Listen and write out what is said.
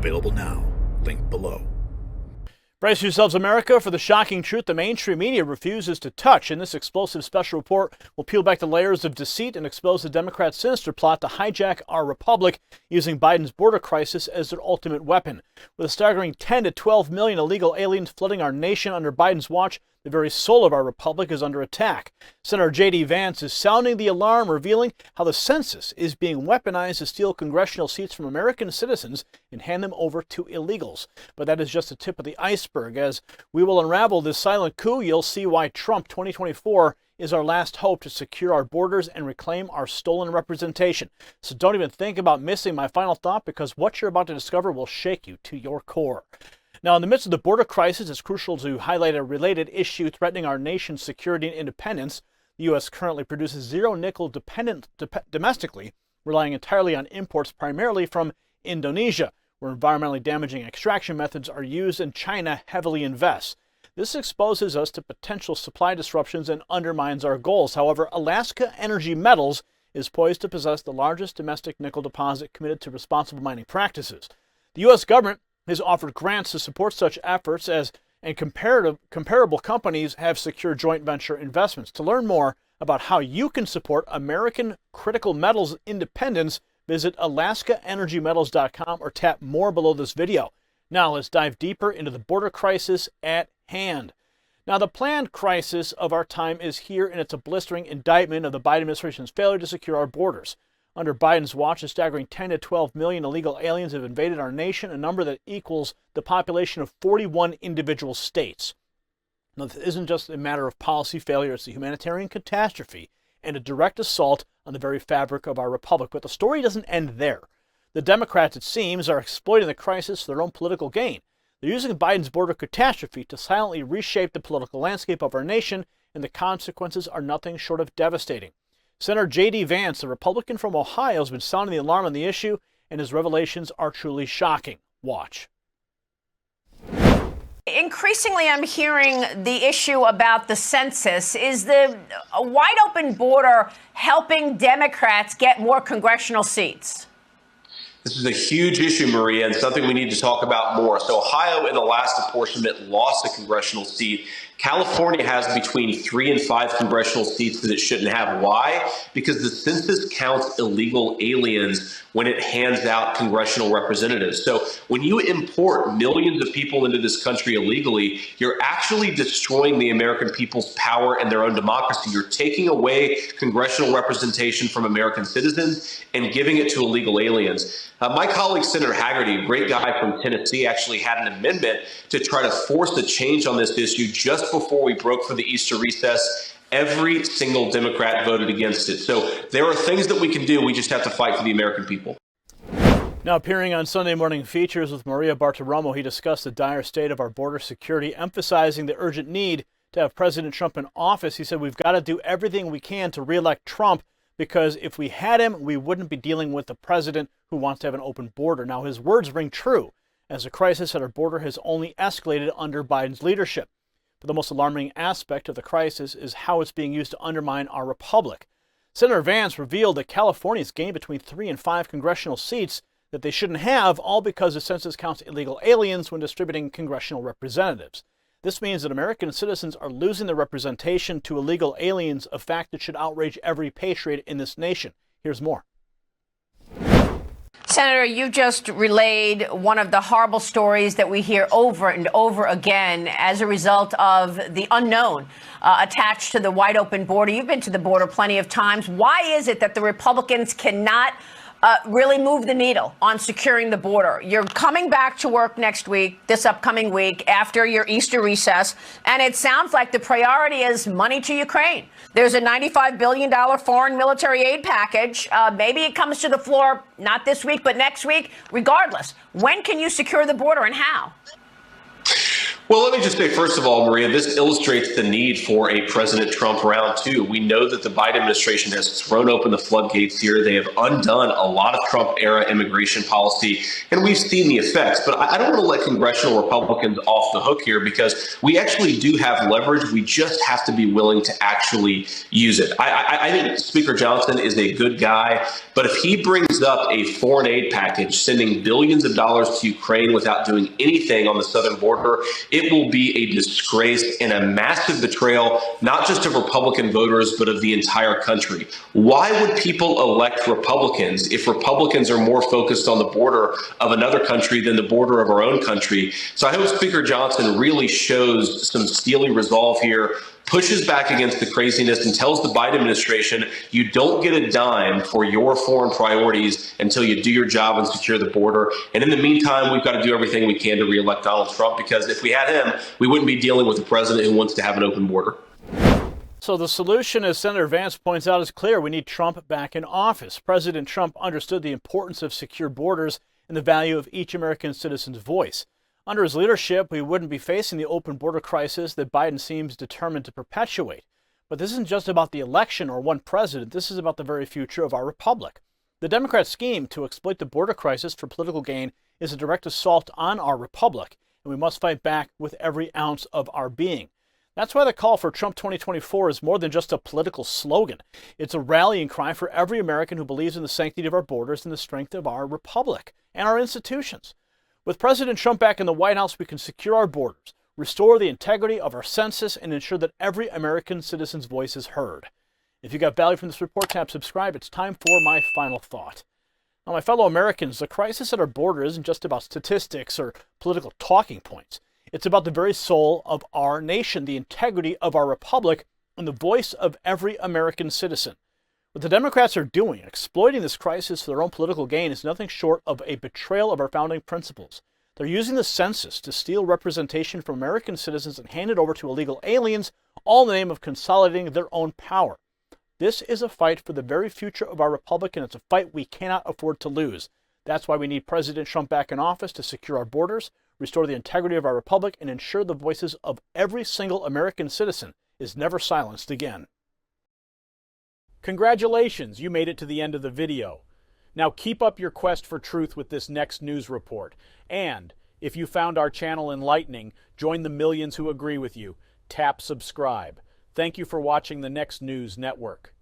Available now. Link below. Brace yourselves, America, for the shocking truth the mainstream media refuses to touch. In this explosive special report, we'll peel back the layers of deceit and expose the Democrats' sinister plot to hijack our republic using Biden's border crisis as their ultimate weapon. With a staggering 10 to 12 million illegal aliens flooding our nation under Biden's watch, the very soul of our republic is under attack. Senator JD Vance is sounding the alarm, revealing how the census is being weaponized to steal congressional seats from American citizens and hand them over to illegals. But that is just the tip of the iceberg. As we will unravel this silent coup, you'll see why Trump 2024 is our last hope to secure our borders and reclaim our stolen representation. So don't even think about missing my final thought, because what you're about to discover will shake you to your core. Now, in the midst of the border crisis, it's crucial to highlight a related issue threatening our nation's security and independence. The U.S. currently produces zero nickel domestically, relying entirely on imports primarily from Indonesia, where environmentally damaging extraction methods are used and China heavily invests. This exposes us to potential supply disruptions and undermines our goals. However, Alaska Energy Metals is poised to possess the largest domestic nickel deposit committed to responsible mining practices. The U.S. government has offered grants to support such efforts, and comparable companies have secured joint venture investments. To learn more about how you can support American critical metals independence, visit alaskaenergymetals.com or tap more below this video. Now let's dive deeper into the border crisis at hand. Now, the planned crisis of our time is here, and it's a blistering indictment of the Biden administration's failure to secure our borders. Under Biden's watch, a staggering 10 to 12 million illegal aliens have invaded our nation, a number that equals the population of 41 individual states. Now, this isn't just a matter of policy failure, it's a humanitarian catastrophe and a direct assault on the very fabric of our republic. But the story doesn't end there. The Democrats, it seems, are exploiting the crisis for their own political gain. They're using Biden's border catastrophe to silently reshape the political landscape of our nation, and the consequences are nothing short of devastating. Senator JD Vance, a Republican from Ohio, has been sounding the alarm on the issue, and his revelations are truly shocking. Watch. Increasingly, I'm hearing the issue about the census. Is the wide open border helping Democrats get more congressional seats? This is a huge issue, Maria, and something we need to talk about more. So Ohio, in the last apportionment, lost a congressional seat. California has between 3 and 5 congressional seats that it shouldn't have. Why? Because the census counts illegal aliens when it hands out congressional representatives. So when you import millions of people into this country illegally, you're actually destroying the American people's power and their own democracy. You're taking away congressional representation from American citizens and giving it to illegal aliens. My colleague, Senator Hagerty, a great guy from Tennessee, actually had an amendment to try to force a change on this issue just before we broke for the Easter recess. Every single Democrat voted against it. So there are things that we can do. We just have to fight for the American people. Now, appearing on Sunday Morning Features with Maria Bartiromo, he discussed the dire state of our border security, emphasizing the urgent need to have President Trump in office. He said we've got to do everything we can to reelect Trump, because if we had him, we wouldn't be dealing with a president who wants to have an open border. Now, his words ring true, as the crisis at our border has only escalated under Biden's leadership. But the most alarming aspect of the crisis is how it's being used to undermine our republic. Senator Vance revealed that California's gained between 3 and 5 congressional seats that they shouldn't have, all because the census counts illegal aliens when distributing congressional representatives. This means that American citizens are losing their representation to illegal aliens, a fact that should outrage every patriot in this nation. Here's more. Senator, you just relayed one of the horrible stories that we hear over and over again as a result of the unknown attached to the wide open border. You've been to the border plenty of times. Why is it that the Republicans cannot really move the needle on securing the border? You're coming back to work next week, this upcoming week, after your Easter recess, and it sounds like the priority is money to Ukraine. There's a $95 billion foreign military aid package. Maybe it comes to the floor, not this week, but next week. Regardless, when can you secure the border and how? Well, let me just say, first of all, Maria, this illustrates the need for a President Trump round two. We know that the Biden administration has thrown open the floodgates here. They have undone a lot of Trump-era immigration policy, and we've seen the effects. But I don't want to let congressional Republicans off the hook here, because we actually do have leverage. We just have to be willing to actually use it. I think Speaker Johnson is a good guy, but if he brings up a foreign aid package, sending billions of dollars to Ukraine without doing anything on the southern border, it will be a disgrace and a massive betrayal, not just of Republican voters, but of the entire country. Why would people elect Republicans if Republicans are more focused on the border of another country than the border of our own country? So I hope Speaker Johnson really shows some steely resolve here, pushes back against the craziness, and tells the Biden administration, you don't get a dime for your foreign priorities until you do your job and secure the border. And in the meantime, we've got to do everything we can to reelect Donald Trump, because if we had him, we wouldn't be dealing with a president who wants to have an open border. So the solution, as Senator Vance points out, is clear. We need Trump back in office. President Trump understood the importance of secure borders and the value of each American citizen's voice. Under his leadership, we wouldn't be facing the open border crisis that Biden seems determined to perpetuate. But this isn't just about the election or one president. This is about the very future of our republic. The Democrat scheme to exploit the border crisis for political gain is a direct assault on our republic, and we must fight back with every ounce of our being. That's why the call for Trump 2024 is more than just a political slogan. It's a rallying cry for every American who believes in the sanctity of our borders and the strength of our republic and our institutions. With President Trump back in the White House, we can secure our borders, restore the integrity of our census, and ensure that every American citizen's voice is heard. If you got value from this report, tap subscribe. It's time for my final thought. Now, my fellow Americans, the crisis at our border isn't just about statistics or political talking points. It's about the very soul of our nation, the integrity of our republic, and the voice of every American citizen. What the Democrats are doing, exploiting this crisis for their own political gain, is nothing short of a betrayal of our founding principles. They're using the census to steal representation from American citizens and hand it over to illegal aliens, all in the name of consolidating their own power. This is a fight for the very future of our republic, and it's a fight we cannot afford to lose. That's why we need President Trump back in office to secure our borders, restore the integrity of our republic, and ensure the voices of every single American citizen is never silenced again. Congratulations, you made it to the end of the video. Now keep up your quest for truth with this next news report. And if you found our channel enlightening, join the millions who agree with you. Tap subscribe. Thank you for watching the Next News Network.